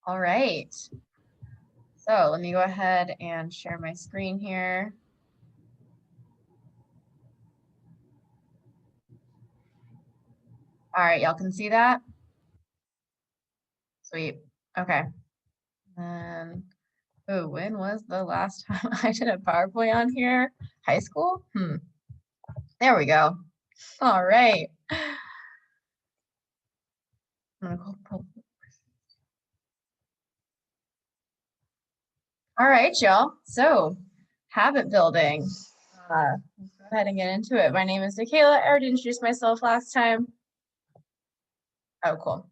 All right. So let me go ahead and share my screen here. All right, y'all can see that? Sweet. Okay. Oh, when was the last time I did a PowerPoint on here? High school? There we go. All right. All right, y'all. So, habit building. Let's go ahead and get into it. My name is Michaela. I already introduced myself last time. Oh, cool.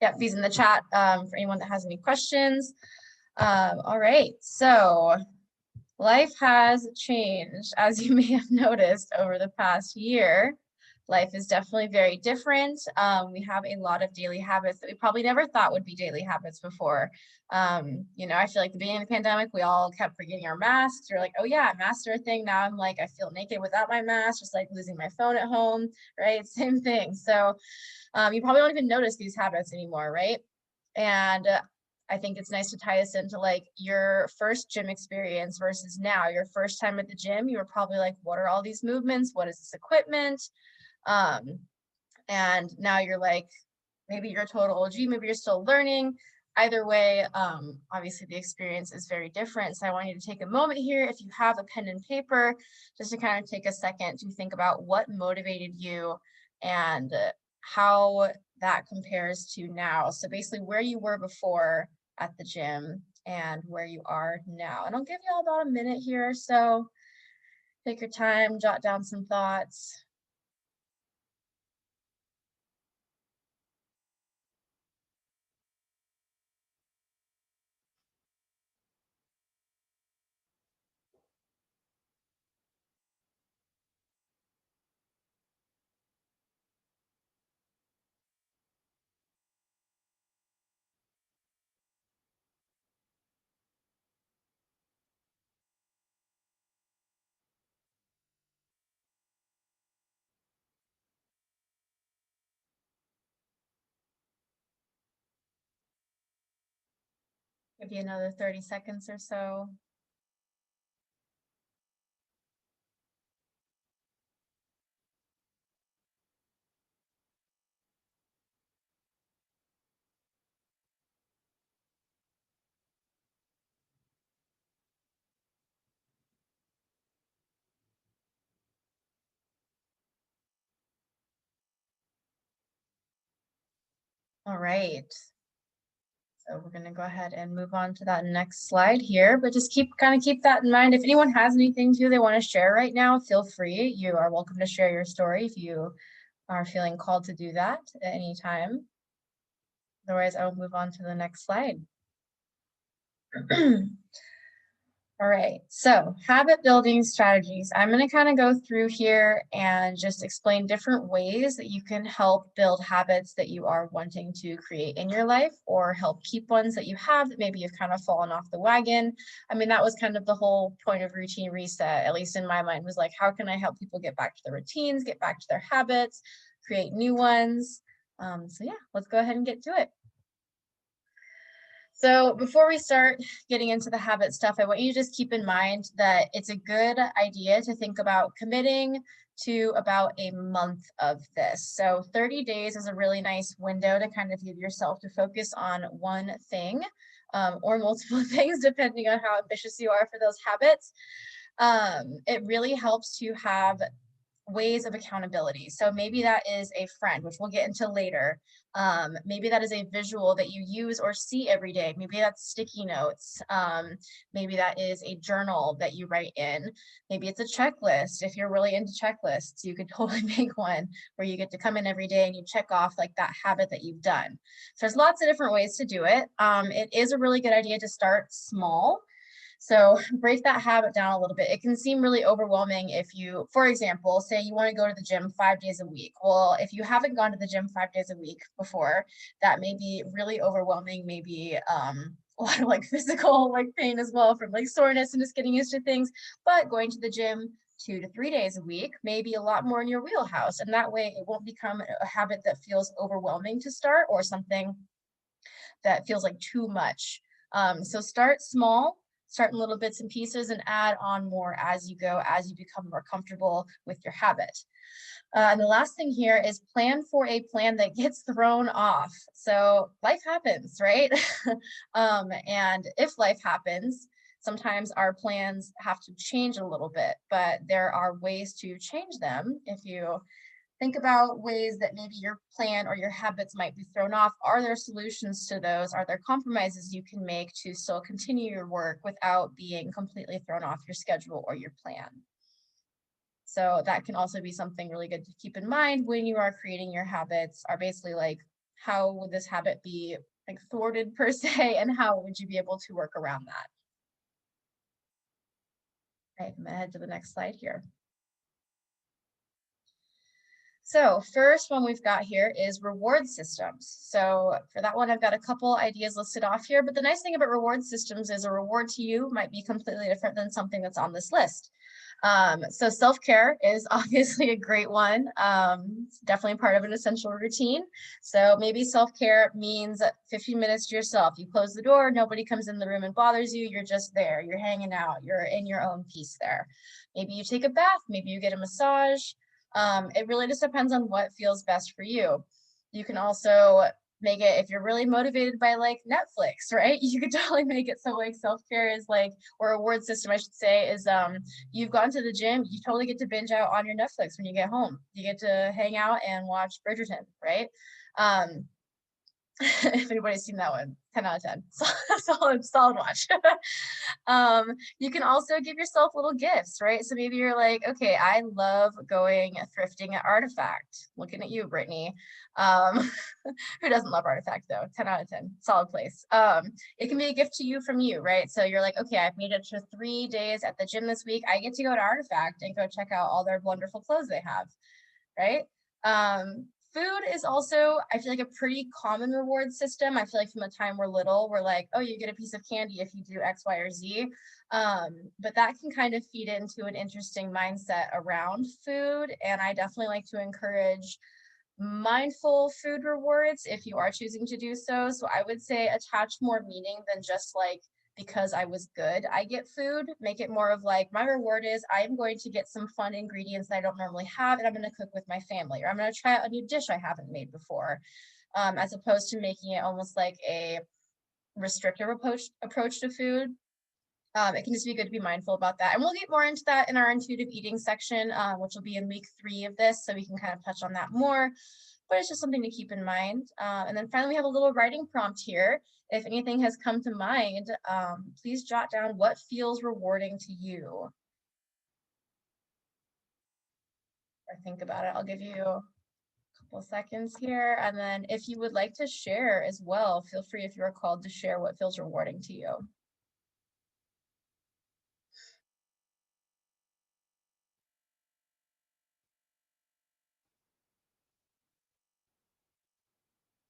Yep, these in the chat for anyone that has any questions. All right, so life has changed, as you may have noticed over the past year. Life is definitely very different. We have a lot of daily habits that we probably never thought would be daily habits before. I feel like the beginning of the pandemic, we all kept forgetting our masks. We're like, oh yeah, masks are a thing. Now I'm like, I feel naked without my mask, just like losing my phone at home, right? Same thing. So you probably don't even notice these habits anymore, right? And I think it's nice to tie this into like your first gym experience versus now. Your first time at the gym, you were probably like, what are all these movements? What is this equipment? And now you're like, maybe you're a total OG, maybe you're still learning. Either way, obviously the experience is very different. So I want you to take a moment here, if you have a pen and paper, just to kind of take a second to think about what motivated you and how that compares to now. So basically where you were before at the gym and where you are now. And I'll give you all about a minute here. So take your time, jot down some thoughts. Give you another 30 seconds or so. All right. So we're going to go ahead and move on to that next slide here, but just keep that in mind. If anyone has anything too they want to share right now, feel free. You are welcome to share your story if you are feeling called to do that at any time. Otherwise, I will move on to the next slide. All right, so habit building strategies. I'm going to kind of go through here and just explain different ways that you can help build habits that you are wanting to create in your life or help keep ones that you have that maybe you've kind of fallen off the wagon. I mean, that was kind of the whole point of routine reset, at least in my mind, was like, how can I help people get back to their routines, get back to their habits, create new ones? So yeah, let's go ahead and get to it. So before we start getting into the habit stuff, I want you to just keep in mind that it's a good idea to think about committing to about a month of this. So 30 days is a really nice window to kind of give yourself to focus on one thing or multiple things, depending on how ambitious you are for those habits. It really helps to have ways of accountability. So maybe that is a friend, which we'll get into later. Maybe that is a visual that you use or see every day. Maybe that's sticky notes. Maybe that is a journal that you write in. Maybe it's a checklist. If you're really into checklists, you could totally make one where you get to come in every day and you check off like that habit that you've done. So there's lots of different ways to do it. It is a really good idea to start small. So break that habit down a little bit. It can seem really overwhelming if you, for example, say you want to go to the gym 5 days a week. Well, if you haven't gone to the gym 5 days a week before, that may be really overwhelming, maybe a lot of like physical like pain as well from like soreness and just getting used to things. But going to the gym 2 to 3 days a week may be a lot more in your wheelhouse. And that way it won't become a habit that feels overwhelming to start or something that feels like too much. So start small, start in little bits and pieces, and add on more as you go, as you become more comfortable with your habit. And the last thing here is plan for a plan that gets thrown off. So life happens, right? And if life happens, sometimes our plans have to change a little bit, but there are ways to change them. If you think about ways that maybe your plan or your habits might be thrown off, are there solutions to those? Are there compromises you can make to still continue your work without being completely thrown off your schedule or your plan? So that can also be something really good to keep in mind when you are creating your habits, are basically like, how would this habit be like thwarted per se, and how would you be able to work around that? Right, I'm gonna head to the next slide here. So first one we've got here is reward systems. So for that one, I've got a couple ideas listed off here, but the nice thing about reward systems is a reward to you might be completely different than something that's on this list. So self-care is obviously a great one. It's definitely part of an essential routine. So maybe self-care means 15 minutes to yourself. You close the door, nobody comes in the room and bothers you. You're just there, you're hanging out, you're in your own peace there. Maybe you take a bath, maybe you get a massage. It really just depends on what feels best for you. You can also make it, if you're really motivated by like Netflix, right? You could totally make it so like self-care is like, or a reward system, I should say, is you've gone to the gym, you totally get to binge out on your Netflix when you get home. You get to hang out and watch Bridgerton, right? If anybody's seen that one, 10 out of 10. Solid watch. You can also give yourself little gifts, right? So maybe you're like, okay, I love going thrifting at Artifact. Looking at you, Brittany. Who doesn't love Artifact though? 10 out of 10. Solid place. It can be a gift to you from you, right? So you're like, okay, I've made it to 3 days at the gym this week. I get to go to Artifact and go check out all their wonderful clothes they have, right? Food is also, I feel like, a pretty common reward system. I feel like from the time we're little, we're like, oh, you get a piece of candy if you do X, Y, or Z. But that can kind of feed into an interesting mindset around food. And I definitely like to encourage mindful food rewards if you are choosing to do so. So I would say attach more meaning than just like, because I was good, I get food. Make it more of like, my reward is I am going to get some fun ingredients that I don't normally have, and I'm going to cook with my family, or I'm going to try out a new dish I haven't made before, as opposed to making it almost like a restrictive approach to food. It can just be good to be mindful about that. And we'll get more into that in our intuitive eating section, which will be in week 3 of this. So we can kind of touch on that more, but it's just something to keep in mind. And then finally, we have a little writing prompt here. If anything has come to mind, please jot down what feels rewarding to you. Or think about it. I'll give you a couple seconds here. And then if you would like to share as well, feel free, if you're called, to share what feels rewarding to you.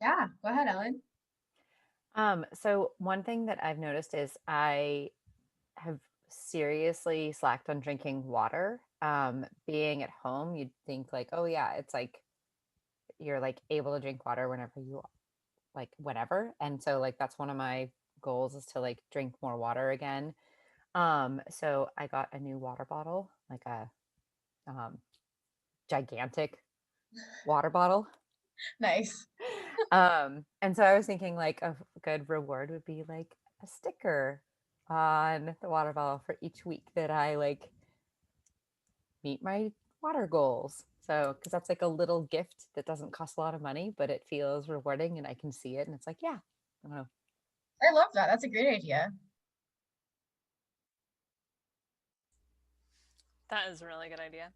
Yeah, go ahead, Ellen. So one thing that I've noticed is I have seriously slacked on drinking water. Being at home, you'd think like, oh yeah, it's like you're like able to drink water whenever you like whatever. And so like that's one of my goals is to like drink more water again. So I got a new water bottle, like a um gigantic water bottle. Nice. And so I was thinking like a good reward would be like a sticker on the water bottle for each week that I like meet my water goals. So, because that's like a little gift that doesn't cost a lot of money, but it feels rewarding and I can see it. And it's like, yeah, I don't know. I love that. That's a great idea. That is a really good idea.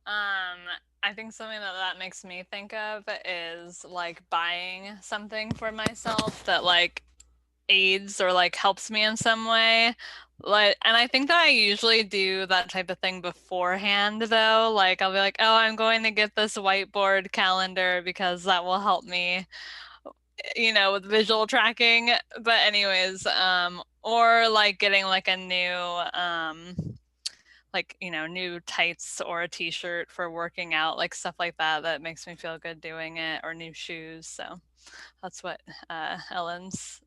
I think something that makes me think of is like buying something for myself that like aids or like helps me in some way. Like, and I think that I usually do that type of thing beforehand though. Like I'll be like, oh, I'm going to get this whiteboard calendar because that will help me, with visual tracking. But anyways, or like getting like a new like new tights or a t-shirt for working out, like stuff like that that makes me feel good doing it, or new shoes. So that's what Ellen's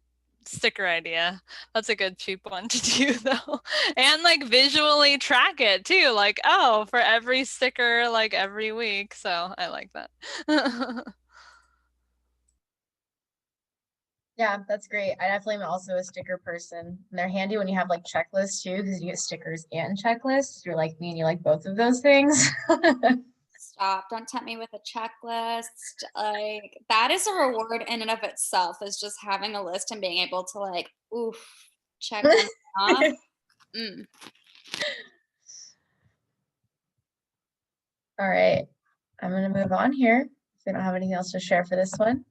sticker idea. That's a good cheap one to do though. And like visually track it too. Like, oh, for every sticker, like every week. So I like that. Yeah, that's great. I definitely am also a sticker person. And they're handy when you have like checklists too, because you get stickers and checklists. You're like me and you like both of those things. Stop. Don't tempt me with a checklist. Like, that is a reward in and of itself, is just having a list and being able to like, oof, check one off. Mm. All right, I'm gonna move on here. If we don't have anything else to share for this one.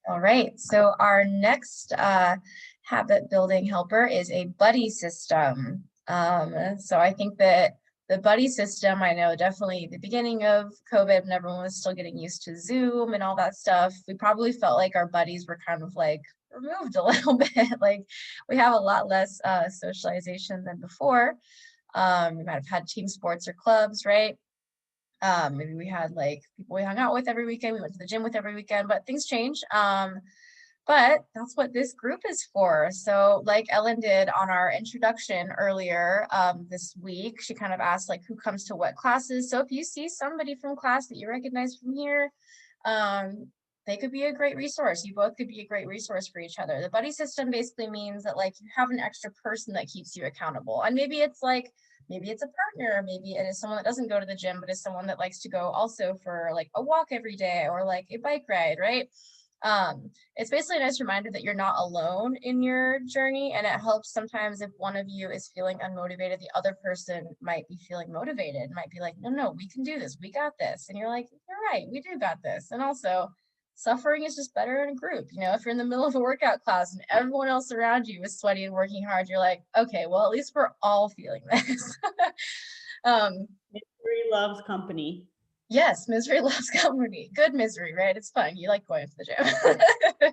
All right, so our next habit building helper is a buddy system. So I think that the buddy system, I know definitely the beginning of COVID when everyone was still getting used to Zoom and all that stuff, we probably felt like our buddies were kind of like removed a little bit. Like we have a lot less socialization than before. We might have had team sports or clubs, right? Maybe we had like people we hung out with every weekend, we went to the gym with every weekend, but things change. But that's what this group is for. So like Ellen did on our introduction earlier this week, she kind of asked like who comes to what classes. So if you see somebody from class that you recognize from here, they could be a great resource. You both could be a great resource for each other. The buddy system basically means that like you have an extra person that keeps you accountable. And maybe it's a partner, maybe it is someone that doesn't go to the gym, but is someone that likes to go also for like a walk every day or like a bike ride, right? It's basically a nice reminder that you're not alone in your journey, and it helps sometimes if one of you is feeling unmotivated, the other person might be feeling motivated, might be like, no, we can do this, we got this. And you're like, you're right, we do got this. And also, suffering is just better in a group. You know, if you're in the middle of a workout class and everyone else around you is sweaty and working hard, you're like, okay, well, at least we're all feeling this. Misery loves company. Yes, misery loves company. Good misery, right? It's fun. You like going to the gym.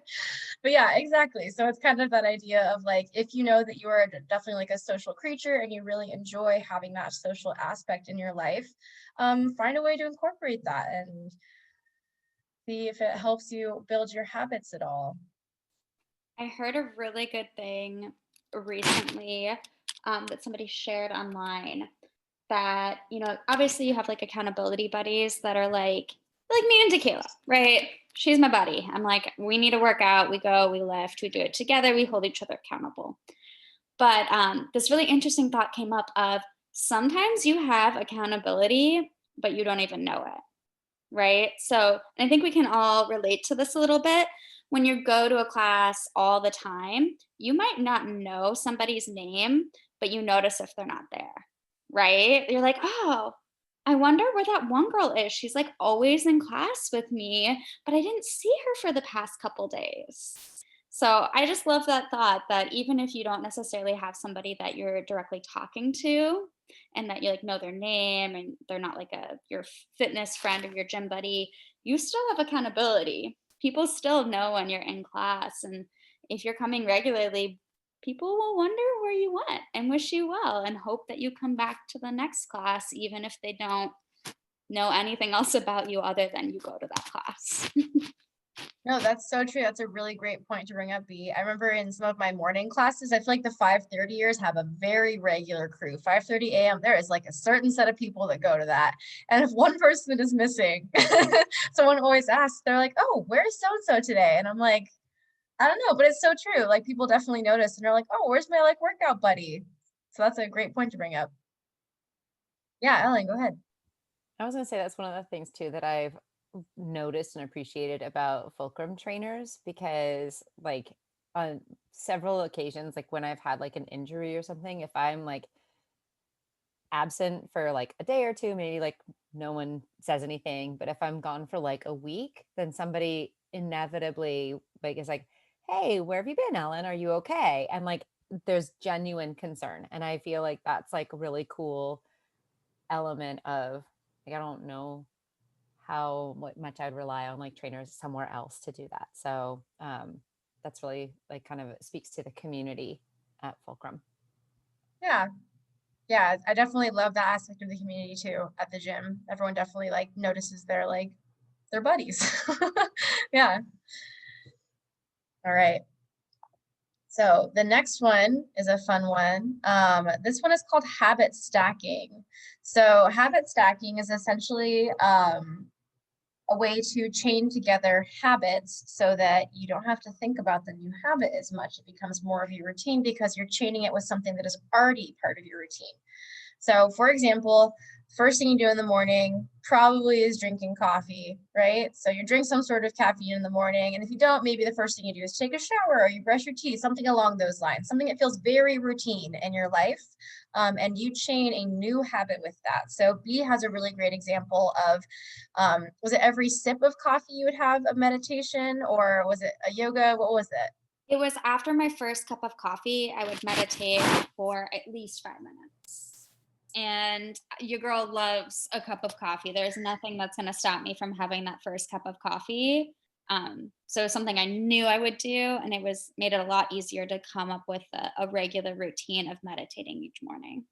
But yeah, exactly. So it's kind of that idea of like, if you know that you are definitely like a social creature and you really enjoy having that social aspect in your life, find a way to incorporate that and see if it helps you build your habits at all. I heard a really good thing recently that somebody shared online, that, you know, obviously you have like accountability buddies that are like me and Tequila, right? She's my buddy. I'm like, we need to work out. We go, we lift, we do it together. We hold each other accountable. But this really interesting thought came up of sometimes you have accountability, but you don't even know it, right? So I think we can all relate to this a little bit. When you go to a class all the time, you might not know somebody's name, but you notice if they're not there, right? You're like, oh, I wonder where that one girl is. She's like always in class with me, but I didn't see her for the past couple days. So I just love that thought, that even if you don't necessarily have somebody that you're directly talking to and that you like know their name and they're not like your fitness friend or your gym buddy, you still have accountability. People still know when you're in class, and if you're coming regularly, people will wonder where you went and wish you well and hope that you come back to the next class, even if they don't know anything else about you other than you go to that class. No, that's so true. That's a really great point to bring up, B. I remember in some of my morning classes, I feel like the 5:30ers have a very regular crew. 5:30 a.m., there is like a certain set of people that go to that. And if one person is missing, someone always asks, they're like, oh, where's so-and-so today? And I'm like, I don't know, but it's so true. Like people definitely notice and they're like, oh, where's my like workout buddy? So that's a great point to bring up. Yeah, Ellen, go ahead. I was going to say that's one of the things too that I've noticed and appreciated about Fulcrum trainers, because like on several occasions, like when I've had like an injury or something, if I'm like absent for like a day or two, maybe like no one says anything, but if I'm gone for like a week, then somebody inevitably like is like, hey, where have you been, Ellen? Are you okay? And like there's genuine concern, and I feel like that's like a really cool element of like, I don't know how much I'd rely on like trainers somewhere else to do that. So that's really like kind of speaks to the community at Fulcrum. Yeah. Yeah, I definitely love that aspect of the community too at the gym. Everyone definitely like notices their like they're buddies. Yeah. All right. So the next one is a fun one. This one is called habit stacking. So habit stacking is essentially a way to chain together habits so that you don't have to think about the new habit as much. It becomes more of your routine because you're chaining it with something that is already part of your routine. So for example, first thing you do in the morning probably is drinking coffee, right? So you drink some sort of caffeine in the morning. And if you don't, maybe the first thing you do is take a shower or you brush your teeth, something along those lines, something that feels very routine in your life. And you chain a new habit with that. So B has a really great example of, was it every sip of coffee you would have a meditation, or was it a yoga? What was it? It was after my first cup of coffee, I would meditate for at least 5 minutes. And your girl loves a cup of coffee. There's nothing that's going to stop me from having that first cup of coffee. So it was something I knew I would do, and it was made it a lot easier to come up with a regular routine of meditating each morning.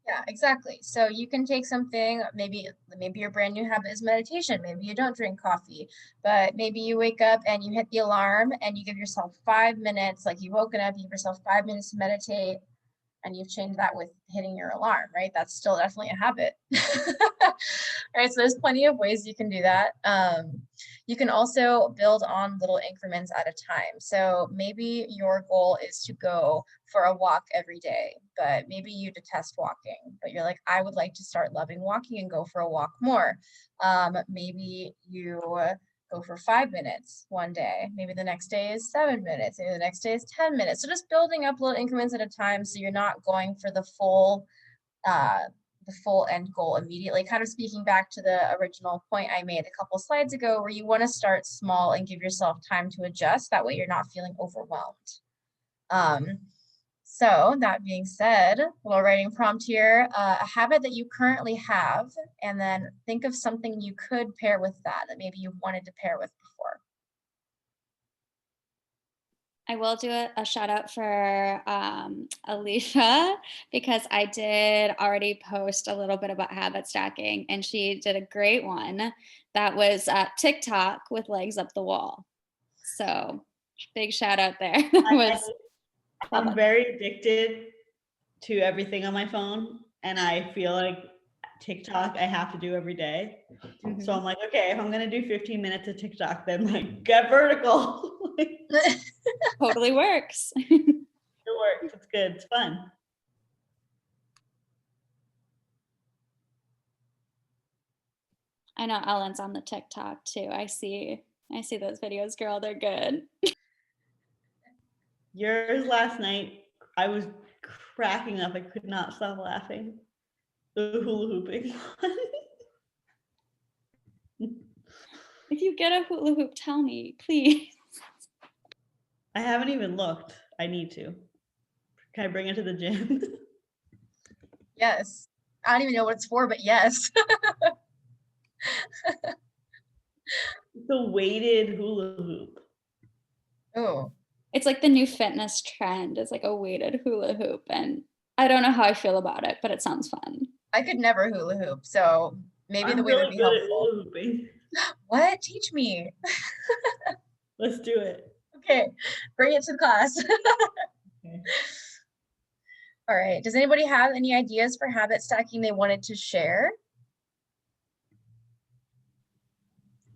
Yeah, exactly. So you can take something, maybe your brand new habit is meditation. Maybe you don't drink coffee, but maybe you wake up and you hit the alarm and you give yourself 5 minutes, like you've woken up, you give yourself 5 minutes to meditate, and you've changed that with hitting your alarm, right? That's still definitely a habit. Right, so there's plenty of ways you can do that. You can also build on little increments at a time. So maybe your goal is to go for a walk every day, but maybe you detest walking, but you're like, I would like to start loving walking and go for a walk more. Maybe you go for 5 minutes one day. Maybe the next day is 7 minutes. Maybe the next day is 10 minutes. So just building up little increments at a time, so you're not going for the full end goal immediately. Kind of speaking back to the original point I made a couple slides ago, where you want to start small and give yourself time to adjust. That way you're not feeling overwhelmed. So that being said, little writing prompt here, a habit that you currently have, and then think of something you could pair with that maybe you wanted to pair with before. I will do a shout out for Alicia, because I did already post a little bit about habit stacking, and she did a great one that was TikTok with legs up the wall. So big shout out there. I'm very addicted to everything on my phone, and I feel like TikTok I have to do every day. Mm-hmm. So I'm like, okay, if I'm gonna do 15 minutes of TikTok, then like get vertical. Totally works. It works. It's good. It's fun. I know Ellen's on the TikTok too. I see those videos, girl. They're good. Yours last night, I was cracking up. I could not stop laughing. The hula hooping one. If you get a hula hoop, tell me, please. I haven't even looked. I need to. Can I bring it to the gym? Yes. I don't even know what it's for, but yes. It's a weighted hula hoop. Oh. It's like the new fitness trend. It's like a weighted hula hoop, and I don't know how I feel about it, but it sounds fun. I could never hula hoop, so maybe the weight would be helpful. Hula hooping. What? Teach me. Let's do it. Okay, bring it to the class. Okay. All right. Does anybody have any ideas for habit stacking they wanted to share?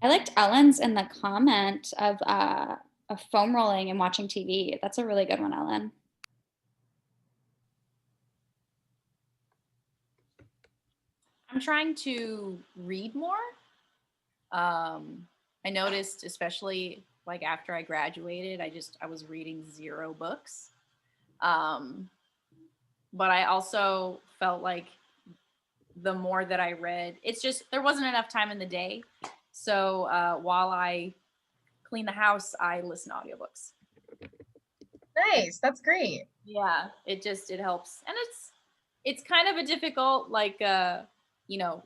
I liked Ellen's in the comment of foam rolling and watching TV. That's a really good one, Ellen. I'm trying to read more. I noticed, especially like after I graduated, I was reading 0 books. But I also felt like the more that I read, it's just, there wasn't enough time in the day. So while I clean the house, I listen to audiobooks. Nice. That's great. Yeah, it helps. And it's kind of a difficult, like,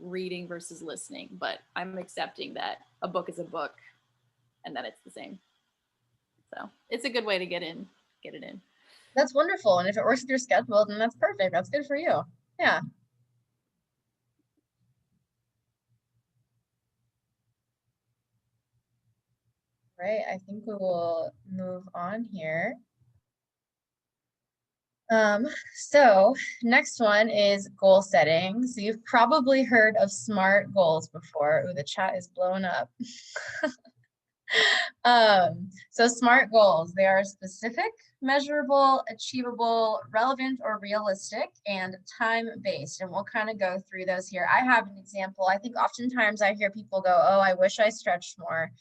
reading versus listening, but I'm accepting that a book is a book and that it's the same. So it's a good way to get it in. That's wonderful. And if it works with your schedule, then that's perfect. That's good for you. Yeah. right, I think we will move on here. So next one is goal setting. So you've probably heard of SMART goals before. Ooh, the chat is blowing up. So SMART goals, they are specific, measurable, achievable, relevant or realistic, and time-based. And we'll kind of go through those here. I have an example. I think oftentimes I hear people go, oh, I wish I stretched more.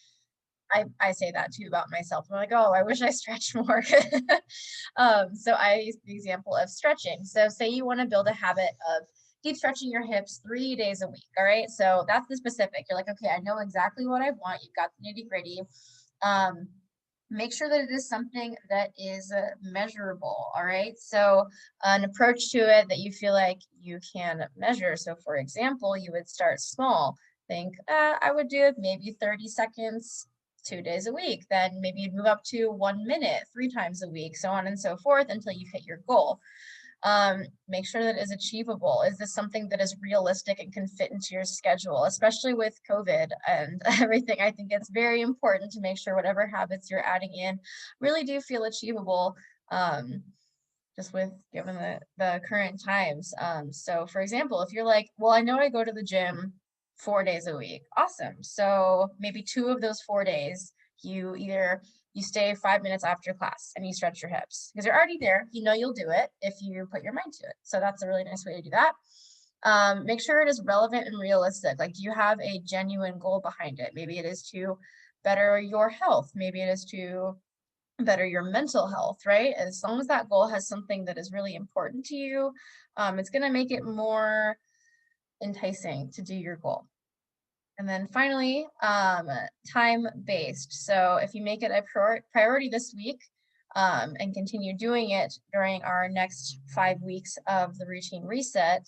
I say that too about myself. I'm like, oh, I wish I stretched more. So I use the example of stretching. So say you want to build a habit of keep stretching your hips 3 days a week. All right. So that's the specific. You're like, okay, I know exactly what I want. You've got the nitty gritty. Make sure that it is something that is measurable. All right. So an approach to it that you feel like you can measure. So for example, you would start small. Think I would do maybe 30 seconds 2 days a week. Then maybe you'd move up to 1 minute 3 times a week, so on and so forth until you hit your goal. Make sure that it is achievable. Is this something that is realistic and can fit into your schedule, especially with COVID and everything? I think it's very important to make sure whatever habits you're adding in really do feel achievable, just with given the current times. So for example, if you're like, well, I know I go to the gym 4 days a week. Awesome. So maybe 2 of those 4 days, you stay 5 minutes after class and you stretch your hips because you're already there. You know you'll do it if you put your mind to it. So that's a really nice way to do that. Make sure it is relevant and realistic. Like, do you have a genuine goal behind it? Maybe it is to better your health. Maybe it is to better your mental health, right? As long as that goal has something that is really important to you, it's going to make it more enticing to do your goal. And then finally, time-based. So if you make it a priority this week and continue doing it during our next 5 weeks of the routine reset,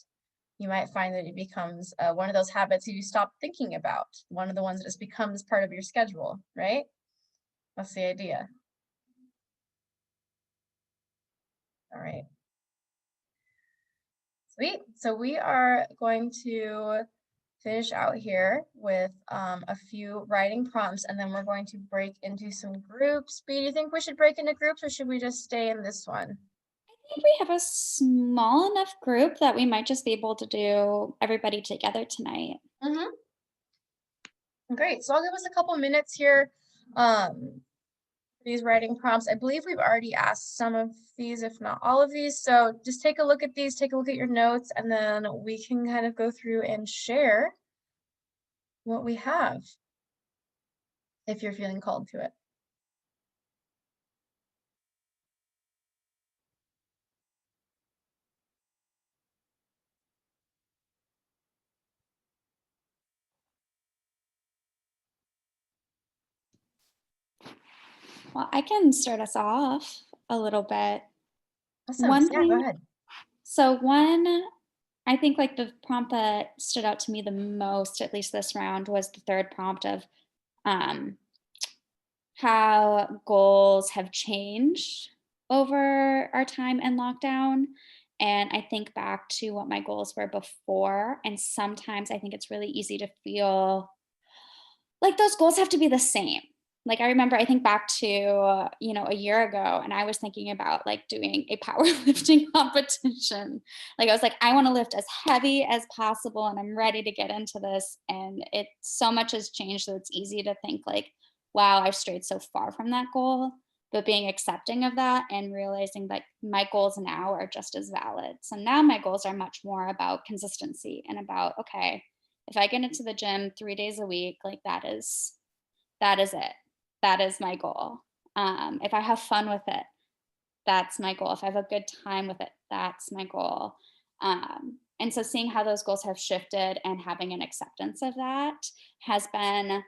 you might find that it becomes one of those habits you stop thinking about, one of the ones that just becomes part of your schedule, right? That's the idea. All right. Sweet. So we are going to finish out here with a few writing prompts, and then we're going to break into some groups. B, do you think we should break into groups, or should we just stay in this one? I think we have a small enough group that we might just be able to do everybody together tonight. Great. So I'll give us a couple minutes here. These writing prompts. I believe we've already asked some of these, if not all of these. So just take a look at these, take a look at your notes, and then we can kind of go through and share what we have, if you're feeling called to it. Well, I can start us off a little bit. Awesome. Yeah, go ahead. So I think like the prompt that stood out to me the most, at least this round, was the third prompt of how goals have changed over our time in lockdown. And I think back to what my goals were before. And sometimes I think it's really easy to feel like those goals have to be the same. Like I remember, I think back to, a year ago, and I was thinking about like doing a powerlifting competition. Like I was like, I want to lift as heavy as possible and I'm ready to get into this. And it so much has changed that it's easy to think like, wow, I've strayed so far from that goal. But being accepting of that and realizing that my goals now are just as valid. So now my goals are much more about consistency and about, okay, if I get into the gym 3 days a week, like that is it. That is my goal. If I have fun with it, that's my goal. If I have a good time with it, that's my goal. And so seeing how those goals have shifted and having an acceptance of that has been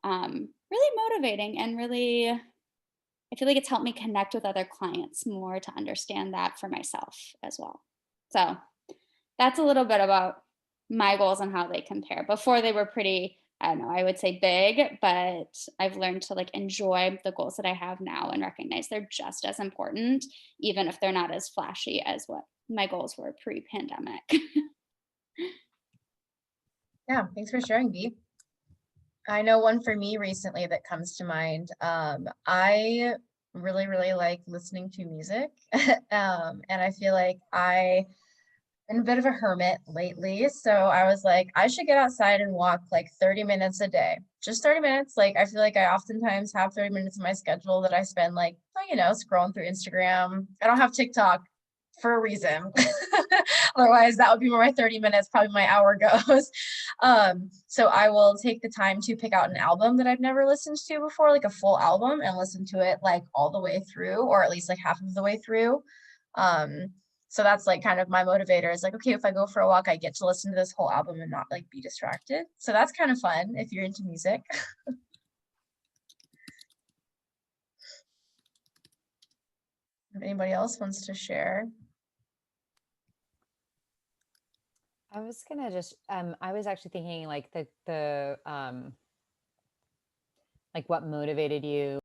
really motivating and really, I feel like it's helped me connect with other clients more to understand that for myself as well. So that's a little bit about my goals and how they compare. Before they were pretty, I don't know, I would say big, but I've learned to like enjoy the goals that I have now and recognize they're just as important, even if they're not as flashy as what my goals were pre-pandemic. Yeah, thanks for sharing, B. I know one for me recently that comes to mind. I really, really like listening to music. And I feel like I'm a bit of a hermit lately. So I was like, I should get outside and walk like 30 minutes a day. Just 30 minutes. Like I feel like I oftentimes have 30 minutes in my schedule that I spend like, scrolling through Instagram. I don't have TikTok for a reason. Otherwise, that would be where my 30 minutes, probably my hour goes. So I will take the time to pick out an album that I've never listened to before, like a full album, and listen to it like all the way through, or at least like half of the way through. Um, so that's like kind of my motivator is like, okay, if I go for a walk, I get to listen to this whole album and not like be distracted. So that's kind of fun if you're into music. If anybody else wants to share. I was gonna just I was actually thinking like the like what motivated you